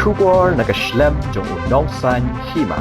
Shubor na Khlem jong Nongsam Hima.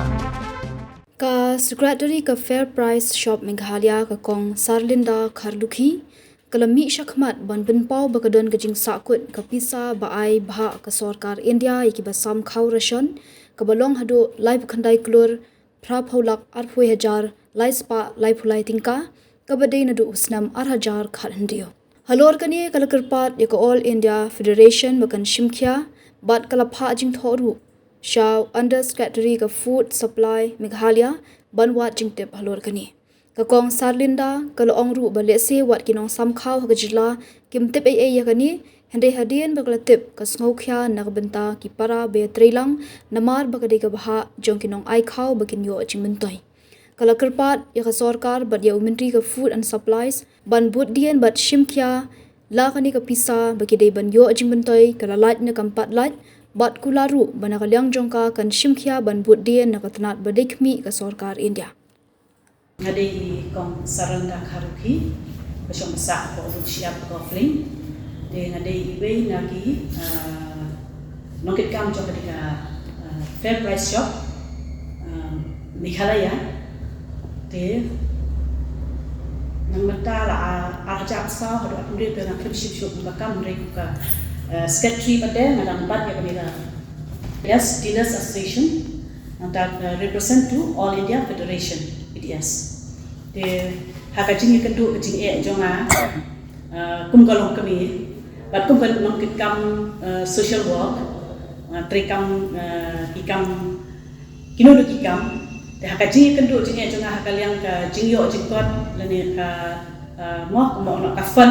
Ka secretary ka Fair Price Shop Meghalaya ka kong Sarlinda Kharlukhi kalami syakmat ban benpau bakadon kajing sakut ka Pisa baai bha ka Sorkar India iki basam Khaw Rashon ka balong hadu lai bukhandai Klur pra phaulak 8,000 lai spa lai phulai tingka ka badai Naduh usnam 8,000 khathandio halor kani kalakirpat ya ka All India Federation bakan shimkhya bat kalapha jing thoru Shaw Under Secretary ka Food Supply Meghalaya banwat jingtep halor kani ka kong Sarlinda kalong ru balese wat kinong samkhaw hagajla kimtep ai yakani hende hadien baglatip ka sngokhya nagbenta ki para be trailang namar bagade ka baha jong kinong ai khaw bakin yo chimmentoi kalakirpat ya ka Sorkar bat ya Ministry ka Food and Supplies ban budien bat shimkhya la kani ka Pisa bakide ban yo chimmentoi kalalat na kampat lat bat kularu banakalyang jongka kan shimkhya ban budien nakatnat badikmi ka Sorkar India Ngadi kong Sarlinda Kharlukhi bersama sak ko siap ko Khlem de ngadi ibe nagi nongkit kam jo ketika Fair Price Shop Meghalaya de namata la arjak sa hadu apure pe na Khlem ship bakam mereka secretary pada ngadang bat ya kenika yes Dealers Association that represent to All India Federation yes de hakajing kedua kajing jonga kumgalong kami bat kumgal nongkit kam social work trekam ikam kinoduk ikam de hakajing kedua jing jonga hakaliang ka jingyo jingkot lani ka moh nak kafan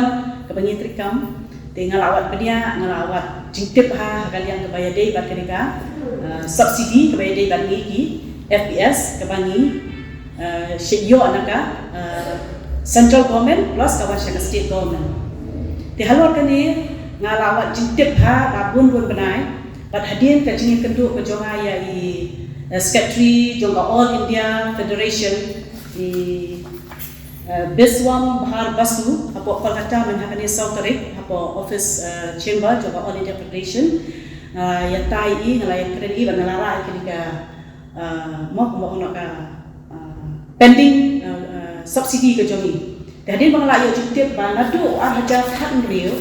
ka bangi trekam de ngalawat pedia ngalawat jingtip hakaliang ka bayadei bat kenika subsidi ka bayadei bat ngi FPS ka bangi Shigyo anaka central government plus kawan syaka state government. Di halor kani ngalawat jintip labun bun benai, bat hadien kajing kenduk kejonga ya i secretary jonga All India Federation i Biswam Bahar Basu apo Kolkata menhakani Sorkar apo office chamber jonga All India Federation ya tai i ngalayan kredi ban nalara kenika mo ka pending subsidi ke jomi. Jadi bangla yo jitip ba Naduh arhajar khat real.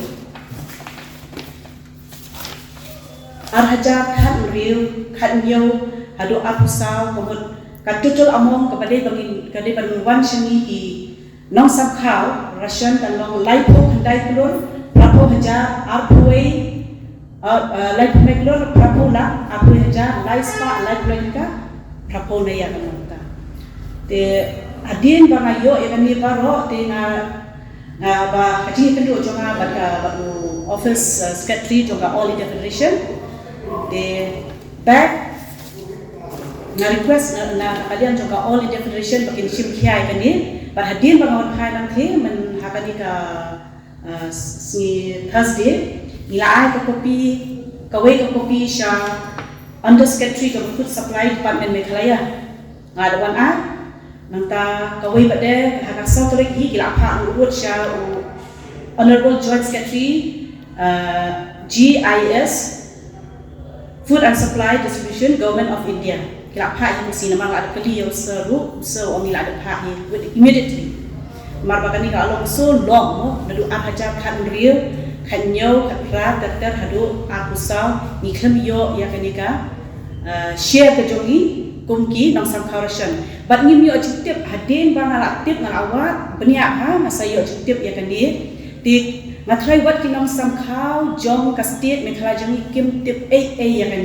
Arhajar khat real khat yo hadu apusau komut katutul among kepada bangin kade bangun seni di Nongsam Khaw Rashon dan long laipo handai Klur prapo hajar arpoi laipo meglor prapo la arpoi hajar lai spa lai blanka prapo naya namata de adin banga yo yakani baro de na ba kajing kenduk jonga ba office secretary jonga All India Federation de back na request na kalian jonga All India Federation bakin shimkhya yakani ba hadin banga on khai nang the men hakani ka si Thursday nilai ka kopi kawai ka kopi sha under secretary ka Food Supply Department Meghalaya ngadawan nanta kawai bade haka Sorkar hi kilapha urut sha honorable joint secretary GIS Food and Supply Distribution Government of India kilapha hi sina mang ada kali yo seru so ongi ada pha hi immediately marbakani ka along so long mo nadu arhajar khan real khanyo khatra tatar hadu akusa ni Khlem yo yakanika share ke jongi kumki Nongsam Khaw Rashon bat ngim yo jitip hadin bangala tip ngalawat beniak masa yo jitip ya kan di ngatrai wat ki Nongsam Khaw jong ka state Meghalaya jong kim tip ya kan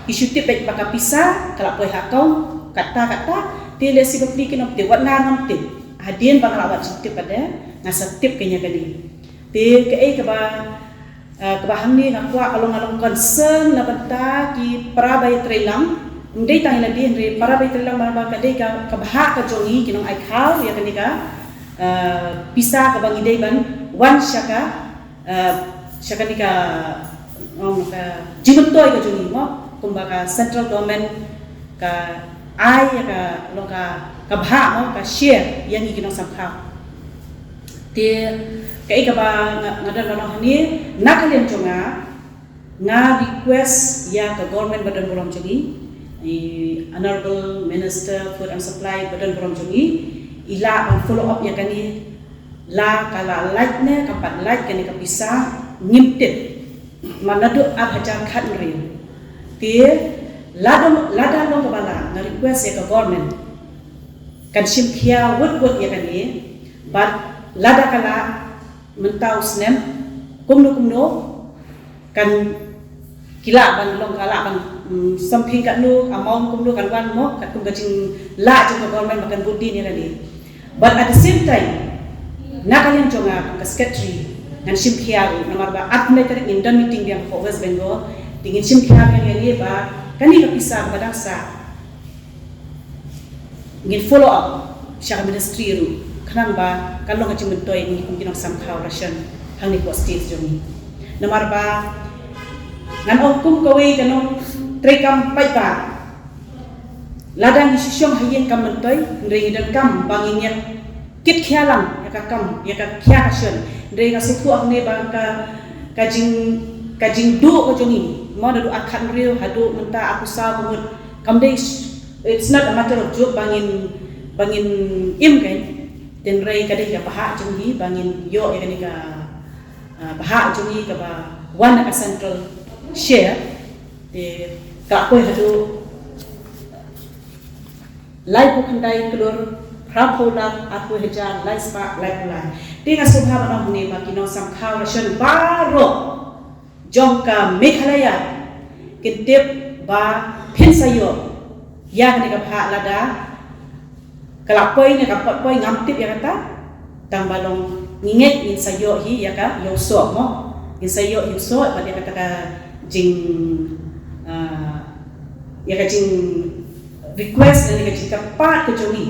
isu tip baik baka Pisa kala poi hakau kata ti lesi bapli ki nom tip wat nam tip hadin bangala wat jitip pada ngasa tip kenya kan ti ke ba kebahang ni ngakwa along concern labata ki parabai trailang ndai tang ladi ndai para baitlang marba kadai ka kabha ka jongi kinong ai khaw ya kanika Pisa ka bangi dai ban wan syaka nika ka jimutoi ka jongi mo kumba central government ka ai ya ka loka kabha mo ka share yang kinong samkha te kai ka ba ngadan ni nakalian jonga nga request ya ke government badan borom jongi honorable minister food and supply badan borom jongi ila ang follow up ya kani la kala like ne kampat like kani ka Pisa ngimtit manadu ab hajar khat ri tie lada long bala na request ya ke government kan sim khia wut ya kani but lada kala mentau snem kumno kan kila ban long kala ban something kat nu amount kumno kan wan mo kat kum gajing la jong government makan budi ni lagi but at the same time nakalian jonga ka secretary ngan sim khia namar ba atne kare indan meeting yang for West Bengal tingin sim khia yang ni ba kani ka Pisa badang sa ngin follow up sya ministry ru khanang ba kalong ka chimtoy ni kum kinong sam Khaw Rashon hang ni ko state jongi namar ba ngan kum kawe kanong trekam pai ba ladang isyong hayen kam mentoy ndrei dan kam bangin kit khialang ya ka kam ya ka khia Rashon ndrei ka suku akne ba kajing du ko jongi mo do akhan riu hadu menta aku sa bumut kam dei it's not a matter of joke bangin im kan den rei ka dei ya paha jongi bangin yo ya ni ka paha jongi ka ba one ka central share de ka ko hadu lai bu khandai Klur Rapola aku hejar lai spa lai pulai tinga subha bana hune ba Nongsam Khaw Rashon baro jongka Meghalaya kintip ba pinsayo ya ni ka pha lada kalapoi ni ka potpoi ngamtip ya kata tang balong nginget in sayo hi ya ka yoso mo in sayo yoso ba dia kata ka jing ya ka jing request dan ka jing tepat ke jongi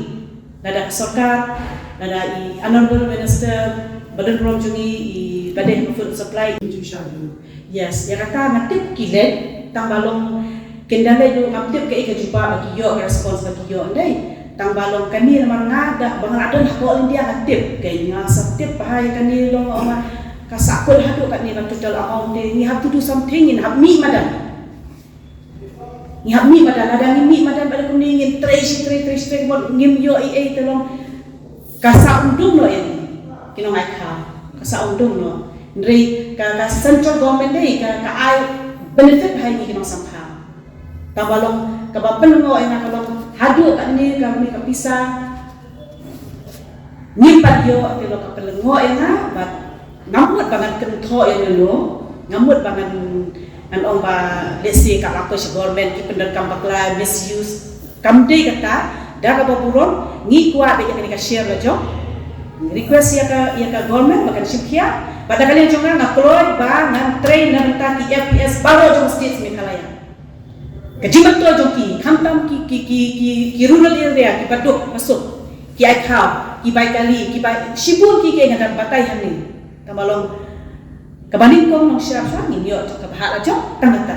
nada Sorkar nada honorable minister badan borom jongi badan food supply yes ya kata ngatip kilet tang balong kendala do ngatip ke ika jumpa bagi yo response bagi yo ndai tang balong kani namang ngada bang adon hako India ngatip ke nga satip bahaya kani long oma kasakul hadu kat ni total amount ni have to do something in have me madan ni have me madan ada ni mi madan pada kuningin trace mod ngim yo tolong kasa undung lo ini kino mai kha kasa undung lo ndrei ka central government dei ka ai benefit hai ni kino samha tabalong ka ba pengo ena kalong hadu kat ni ka Pisa nyimpat yo telo ka pelengo ena bat ngamut bangan kentho yang lo ngamut bangan an ong ba lesi ka lakoy sa government ki pendekam bakla misuse kamde kata daga baburon ngi kwa de ka share lo jo request ya ka government makan shipya pada kalian jonga ngaploy ba ngan train nan ta ki FPS baro jong state Meghalaya kajimat to joki khamtam ki rural area ki paduk masuk ki ai Khaw ki bai kali ki bai shibun ki ke ngadan batai hani tamalong kabaning ko nong syaraf ngin yo ka bahala jo tangata